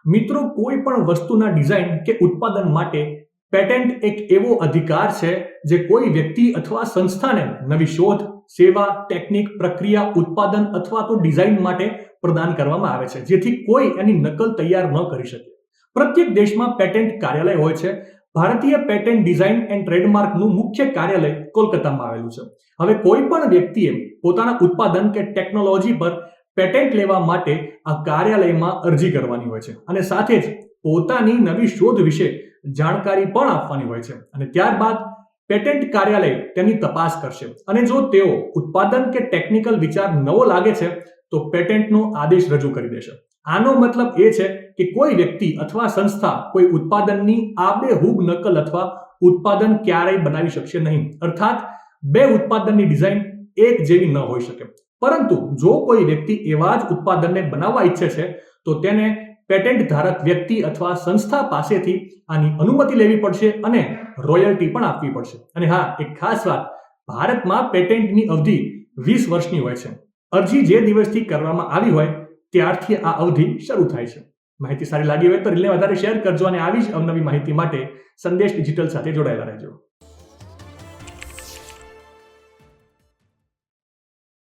મિત્રો, કોઈ પણ વસ્તુના ડિઝાઇન કે ઉત્પાદન માટે પેટેન્ટ એક એવો અધિકાર છે જે કોઈ વ્યક્તિ અથવા સંસ્થાને નવી શોધ, સેવા, ટેકનિક, પ્રક્રિયા, ઉત્પાદન અથવા તો ડિઝાઇન માટે પ્રદાન કરવામાં આવે છે, જેથી કોઈ એની નકલ તૈયાર ન કરી શકે. પ્રત્યેક દેશમાં પેટેન્ટ કાર્યાલય હોય છે. ભારતીય પેટેન્ટ ડિઝાઇન એન્ડ ટ્રેડમાર્કનું મુખ્ય કાર્યાલય કોલકાતામાં આવેલું છે. હવે કોઈ પણ વ્યક્તિએ પોતાના ઉત્પાદન કે ટેકનોલોજી પર પેટેન્ટ લેવા માટે આ કાર્યાલયમાં અરજી કરવાની હોય છે અને સાથે જ પોતાની નવી શોધ વિશે જાણકારી પણ આપવાની હોય છે. અને ત્યારબાદ પેટેન્ટ કાર્યાલય તેની તપાસ કરશે અને જો તેઓ ઉત્પાદન કે ટેકનિકલ વિચાર નવો લાગે છે તો પેટેન્ટનો આદેશ રજૂ કરી દેશે. આનો મતલબ એ છે કે કોઈ વ્યક્તિ અથવા સંસ્થા કોઈ ઉત્પાદનની આબેહૂબ નકલ અથવા ઉત્પાદન ક્યારેય બનાવી શકશે નહીં. અર્થાત બે ઉત્પાદનની ડિઝાઇન એક જેવી ન હોઈ શકે. પરંતુ જો કોઈ વ્યક્તિ એવા જ ઉત્પાદનને બનાવવા ઈચ્છે છે તો તેને પેટેન્ટ ધારક વ્યક્તિ અથવા સંસ્થા પાસેથી આની અનુમતિ લેવી પડશે અને રોયલ્ટી પણ આપવી પડશે. અને હા, એક ખાસ વાત, ભારતમાં પેટેન્ટની અવધિ 20 વર્ષની હોય છે. અરજી જે દિવસથી કરવામાં આવી હોય ત્યારથી આ અવધિ શરૂ થાય છે. માહિતી સારી લાગી હોય તો રીલને વધારે શેર કરજો અને આવી જ અવનવી માહિતી માટે સંદેશ ડિજિટલ સાથે જોડાયેલા રહેજો.